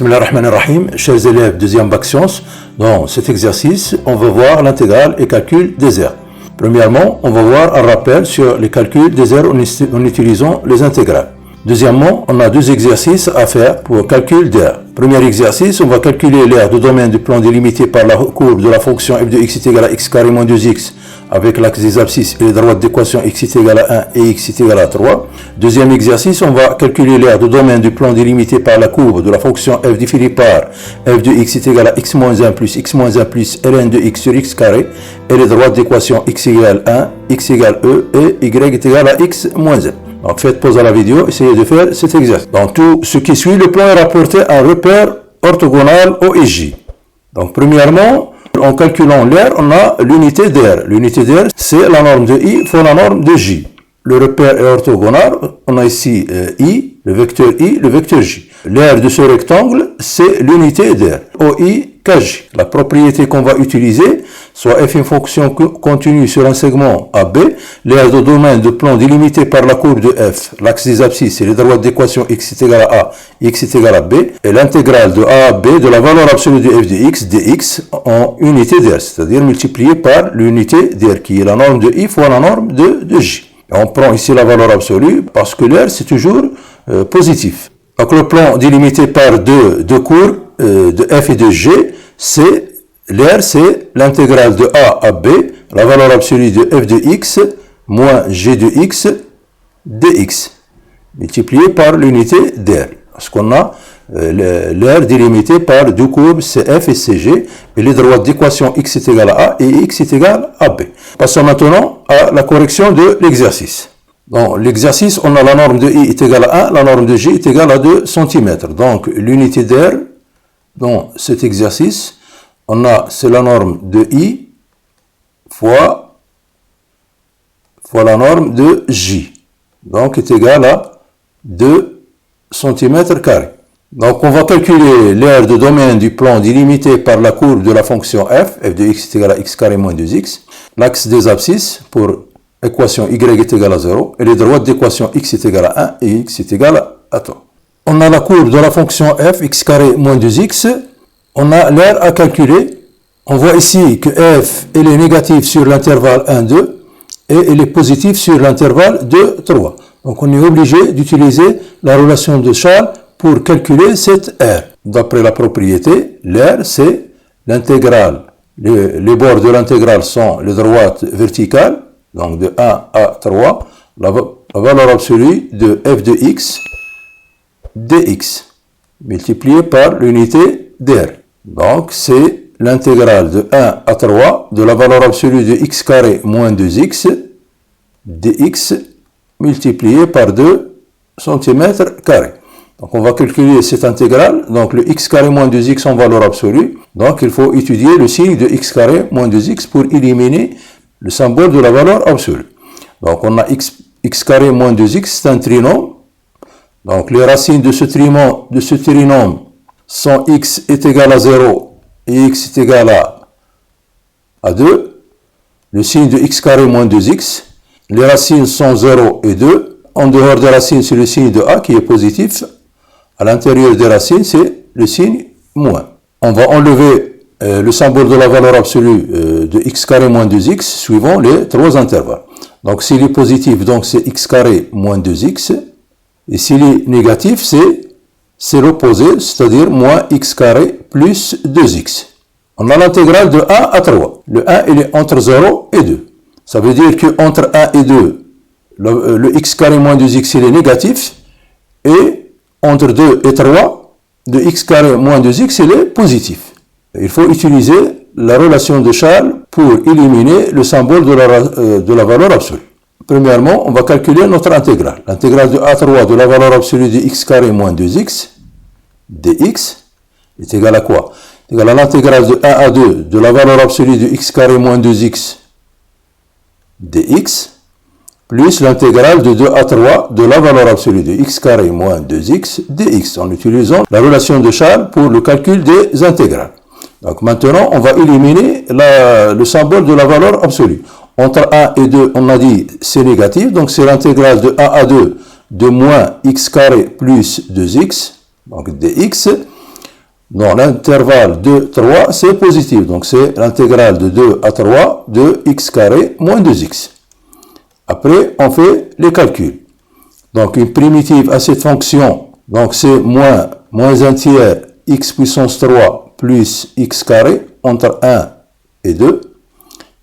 Bismillahirrahmanirrahim, chers élèves deuxième bac sciences, dans cet exercice, on va voir l'intégrale et calcul des aires. Premièrement, on va voir un rappel sur les calculs des aires en utilisant les intégrales. Deuxièmement, on a deux exercices à faire pour calcul d'aire. Premier exercice, on va calculer l'aire de domaine du plan délimité par la courbe de la fonction f de x est égal à x carré moins 2x avec l'axe des abscisses et les droites d'équation x est égal à 1 et x est égal à 3. Deuxième exercice, on va calculer l'aire de domaine du plan délimité par la courbe de la fonction f définie par f de x est égal à x moins 1 plus x moins 1 plus ln de x sur x carré et les droites d'équation x égale 1, x égale e et y est égal à x moins 1. Donc faites pause à la vidéo, essayez de faire cet exercice. Dans tout ce qui suit, le plan est rapporté à un repère orthogonal O et J. Donc premièrement, en calculant l'aire, on a l'unité d'aire. L'unité d'aire, c'est la norme de I fois la norme de J. Le repère est orthogonal, on a ici I, le vecteur J. L'aire de ce rectangle, c'est l'unité d'aire, OI KJ. La propriété qu'on va utiliser, soit f une fonction continue sur un segment AB, l'aire de domaine de plan délimité par la courbe de f, l'axe des abscisses et les droites d'équation x est égal à A, x est égal à B, et l'intégrale de A à B de la valeur absolue de f de x, dx, en unité d'aire, c'est-à-dire multiplié par l'unité d'aire, qui est la norme de I fois la norme de J. Et on prend ici la valeur absolue parce que l'aire, c'est toujours positif. Donc le plan délimité par deux courbes de f et de g, l'aire c'est l'intégrale de a à b, la valeur absolue de f de x moins g de x dx, multiplié par l'unité d'aire. Parce qu'on a l'aire délimitée par deux courbes CF et CG et les droites d'équation x est égal à A et x est égal à B. Passons maintenant à la correction de l'exercice. Dans l'exercice, on a la norme de I est égale à 1, la norme de J est égale à 2 cm. Donc l'unité d'aire dans cet exercice, c'est la norme de I fois la norme de J. Donc est égale à 2 cm². Donc on va calculer l'aire de domaine du plan délimité par la courbe de la fonction f de x est égal à x carré moins 2x, l'axe des abscisses pour équation y est égale à 0 et les droites d'équation x est égal à 1 et x est égal à 3. On a la courbe de la fonction f x carré moins 2x, on a l'aire à calculer. On voit ici que f elle est négative sur l'intervalle 1, 2 et elle est positive sur l'intervalle 2, 3. Donc on est obligé d'utiliser la relation de Charles pour calculer cette aire. D'après la propriété, l'aire c'est l'intégrale. Les bords de l'intégrale sont les droites verticales, donc de 1 à 3, la valeur absolue de f de x dx, multipliée par l'unité d'aire. Donc c'est l'intégrale de 1 à 3 de la valeur absolue de x carré moins 2x dx multiplié par 2 cm². Donc on va calculer cette intégrale, donc le x carré moins 2x en valeur absolue, donc il faut étudier le signe de x carré moins 2x pour éliminer le symbole de la valeur absolue. Donc on a x carré moins 2x, c'est un trinôme, donc les racines de ce trinôme sont x est égal à 0 et x est égal à 2, le signe de x carré moins 2x, les racines sont 0 et 2, en dehors des racines c'est le signe de a qui est positif, à l'intérieur des racines c'est le signe moins. On va enlever le symbole de la valeur absolue de x carré moins 2x suivant les trois intervalles. Donc s'il est positif, donc c'est x carré moins 2x, et s'il est négatif, c'est l'opposé, c'est-à-dire moins x carré plus 2x. On a l'intégrale de 1 à 3. Le 1, il est entre 0 et 2. Ça veut dire qu'entre 1 et 2, le x carré moins 2x, il est négatif, et entre 2 et 3, de x carré moins 2x, il est positif. Il faut utiliser la relation de Charles pour éliminer le symbole de la valeur absolue. Premièrement, on va calculer notre intégrale. L'intégrale de A3 de la valeur absolue de x carré moins 2x dx est égale à quoi? Est égale à l'intégrale de 1 à 2 de la valeur absolue de x carré moins 2x dx plus l'intégrale de 2 à 3 de la valeur absolue de x carré moins 2x dx en utilisant la relation de Charles pour le calcul des intégrales. Donc maintenant, on va éliminer le symbole de la valeur absolue. Entre 1 et 2, on a dit c'est négatif, donc c'est l'intégrale de 1 à 2 de moins x carré plus 2x, donc dx, Dans l'intervalle de 3, c'est positif. Donc, c'est l'intégrale de 2 à 3 de x carré moins 2x. Après, on fait les calculs. Donc, une primitive à cette fonction, donc c'est moins 1 tiers x puissance 3 plus x carré entre 1 et 2,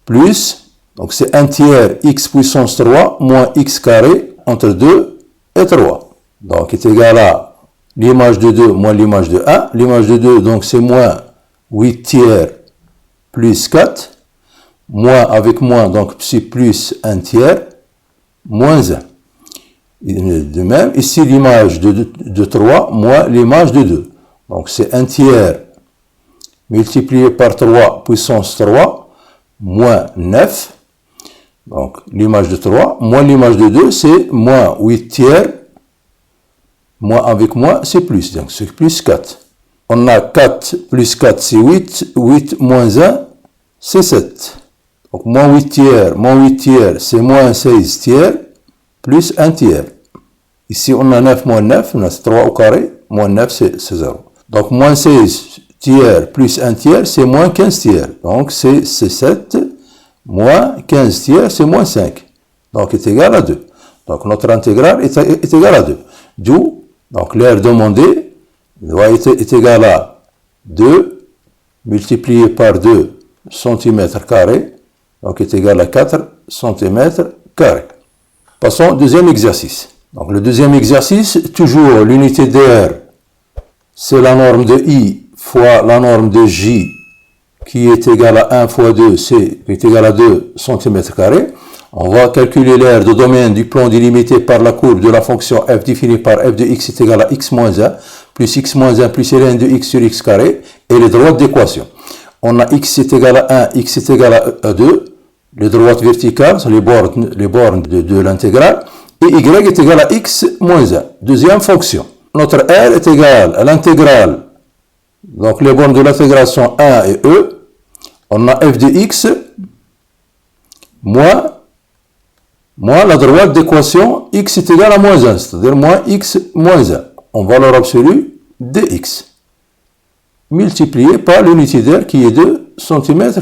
plus, donc c'est 1 tiers x puissance 3 moins x carré entre 2 et 3. Donc, est égal à l'image de 2 moins l'image de 1. L'image de 2, donc c'est moins 8 tiers plus 4. Moins avec moins, donc c'est plus 1 tiers moins 1. De même, ici l'image de 3 moins l'image de 2. Donc c'est 1 tiers multiplié par 3 puissance 3 moins 9. Donc l'image de 3 moins l'image de 2, c'est moins 8 tiers. Moins avec moins, c'est plus. Donc c'est plus 4. On a 4 plus 4, c'est 8. 8 moins 1, c'est 7. Donc moins 8 tiers, c'est moins 16 tiers, plus 1 tiers. Ici, on a 9 moins 9, on a 3 au carré, moins 9, c'est 0. Donc moins 16 tiers plus 1 tiers, c'est moins 15 tiers. Donc c'est 7, moins 15 tiers, c'est moins 5. Donc est égal à 2. Donc notre intégrale est égale à 2. D'où, donc l'aire demandée doit être égal à 2 multiplié par 2 cm carrés. Donc est égal à 4 cm carrés. Passons au deuxième exercice. Donc le deuxième exercice, toujours l'unité d'air, c'est la norme de I fois la norme de J qui est égale à 1 fois 2, C qui est égal à 2 cm carrés. On va calculer l'aire de domaine du plan délimité par la courbe de la fonction f définie par f de x est égal à x moins 1 plus x moins 1 plus ln de x sur x carré et les droites d'équation. On a x est égal à 1, x est égal à 2, les droites verticales, sont les bornes de l'intégrale, et y est égal à x moins 1. Deuxième fonction. Notre R est égal à l'intégrale, donc les bornes de l'intégrale sont 1 et e. On a f de x moins la droite d'équation x est égal à moins 1, c'est-à-dire moins x moins 1, en valeur absolue de x, multiplié par l'unité d'air qui est de cm².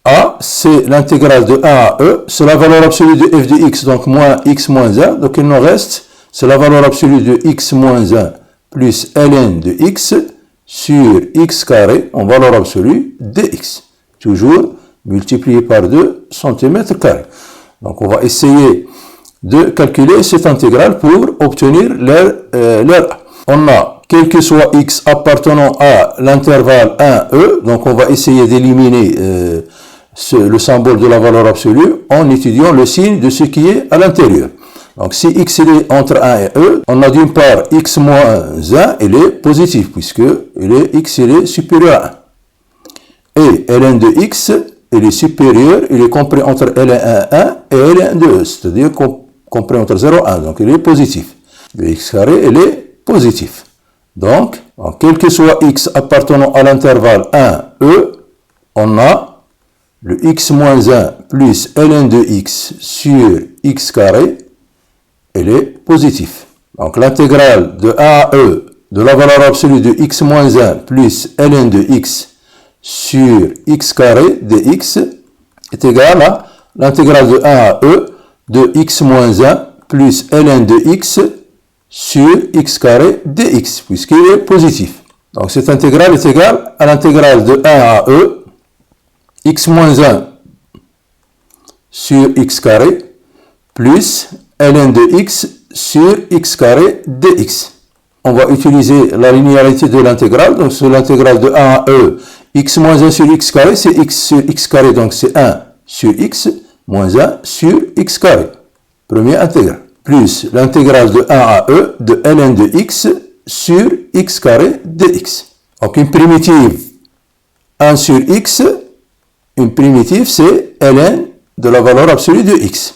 A, c'est l'intégrale de 1 à e, c'est la valeur absolue de f de x, donc moins x moins 1, donc il nous reste, c'est la valeur absolue de x moins 1 plus ln de x sur x carré, en valeur absolue de x, toujours multiplié par 2 cm². Donc on va essayer de calculer cette intégrale pour obtenir l'aire A. On a, quel que soit x appartenant à l'intervalle 1e, donc on va essayer d'éliminer le symbole de la valeur absolue en étudiant le signe de ce qui est à l'intérieur. Donc si x est entre 1 et e, on a d'une part x moins 1, il est positif puisque x est supérieur à 1. Et ln de x, il est supérieur, il est compris entre ln1 et ln2, c'est-à-dire compris entre 0 et 1, donc il est positif. Le x carré, il est positif. Donc, quel que soit x appartenant à l'intervalle 1e, on a le x moins 1 plus ln de x sur x carré, il est positif. Donc l'intégrale de 1 à e de la valeur absolue de x moins 1 plus ln de x sur x carré dx est égal à l'intégrale de 1 à e de x moins 1 plus ln de x sur x carré dx, puisqu'il est positif. Donc cette intégrale est égale à l'intégrale de 1 à e, x moins 1 sur x carré, plus ln de x sur x carré dx. On va utiliser la linéarité de l'intégrale, donc sur l'intégrale de 1 à e, x moins 1 sur x carré, c'est x sur x carré, donc c'est 1 sur x, moins 1 sur x carré. Première intégrale. Plus l'intégrale de 1 à e de ln de x sur x carré dx. Donc une primitive 1 sur x, une primitive c'est ln de la valeur absolue de x.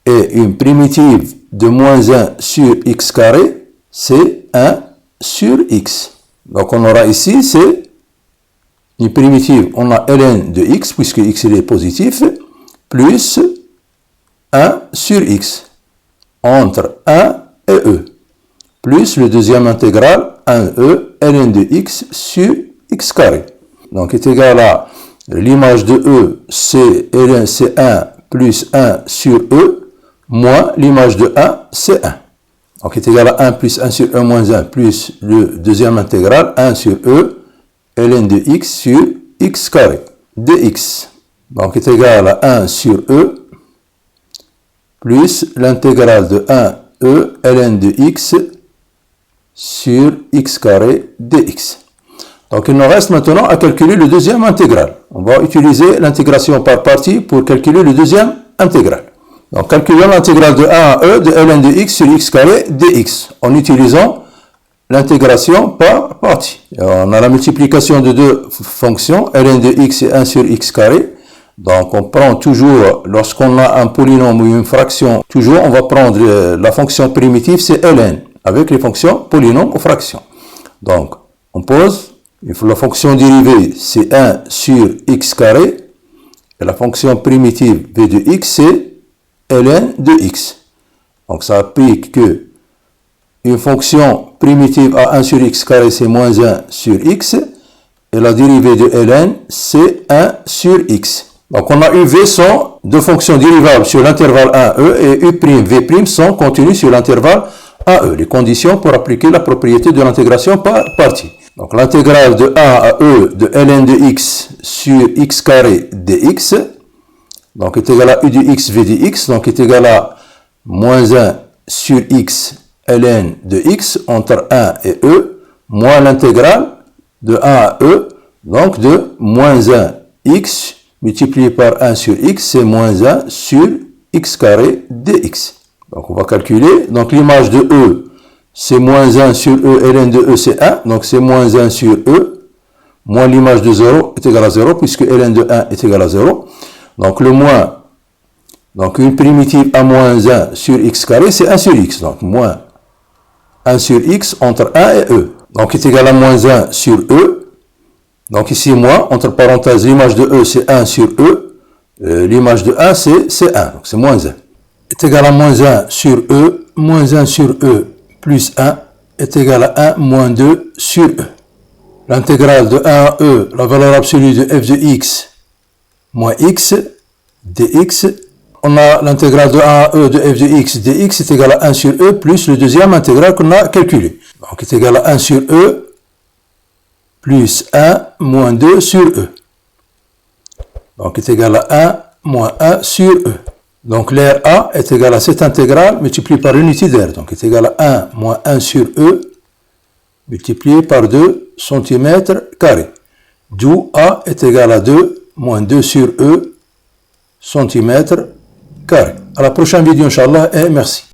Et une primitive de moins 1 sur x carré, c'est 1 sur x. Donc on aura ici, c'est une primitive, on a ln de x, puisque x est positif, plus 1 sur x, entre 1 et e, plus le deuxième intégrale, 1E ln de x sur x carré. Donc est égal à l'image de E, c'est ln C1 plus 1 sur E, moins l'image de 1, c'est 1. Donc est égal à 1 plus 1 sur E moins 1 plus le deuxième intégral, 1 sur E, ln de x sur x carré, dx. Donc est égal à 1 sur E, plus l'intégrale de 1e ln de x sur x carré dx. Donc il nous reste maintenant à calculer le deuxième intégral. On va utiliser l'intégration par partie pour calculer le deuxième intégral. Donc calculons l'intégrale de 1 à e de ln de x sur x carré dx en utilisant l'intégration par partie. On a la multiplication de deux fonctions, ln de x et 1 sur x carré. Donc on prend toujours, lorsqu'on a un polynôme ou une fraction, toujours on va prendre la fonction primitive, c'est ln, avec les fonctions polynôme ou fraction. Donc on pose, la fonction dérivée c'est 1 sur x carré, et la fonction primitive v de x c'est ln de x. Donc ça implique que une fonction primitive à 1 sur x carré c'est moins 1 sur x, et la dérivée de ln c'est 1 sur x. Donc on a u v sont deux fonctions dérivables sur l'intervalle 1e et u' v' sont contenues sur l'intervalle AE, les conditions pour appliquer la propriété de l'intégration par partie. Donc l'intégrale de 1 à e de ln de x sur x carré dx, donc est égal à u de x v de x, donc est égal à moins 1 sur x ln de x entre 1 et e, moins l'intégrale de 1 à e, donc de moins 1 x multiplié par 1 sur x, c'est moins 1 sur x carré dx. Donc on va calculer, donc l'image de e, c'est moins 1 sur e, ln de e c'est 1, donc c'est moins 1 sur e, moins l'image de 0 est égal à 0, puisque ln de 1 est égal à 0. Donc le moins, donc une primitive à moins 1 sur x carré, c'est 1 sur x, donc moins 1 sur x entre 1 et e. Donc est égal à moins 1 sur e. Donc ici, moins, entre parenthèses, l'image de e, c'est 1 sur e. L'image de 1, c'est 1. Donc c'est moins 1. Est égal à moins 1 sur e. Moins 1 sur e plus 1 est égal à 1 moins 2 sur e. L'intégrale de 1 à e, la valeur absolue de f de x moins x dx. On a l'intégrale de 1 à e de f de x dx est égal à 1 sur e plus le deuxième intégral qu'on a calculé. Donc est égal à 1 sur e plus 1 moins 2 sur e. Donc est égal à 1 moins 1 sur e. Donc l'air A est égal à cette intégrale multipliée par l'unité d'air. Donc est égal à 1 moins 1 sur e multiplié par 2 cm². D'où A est égal à 2 moins 2 sur e cm². À la prochaine vidéo, Inch'Allah, et merci.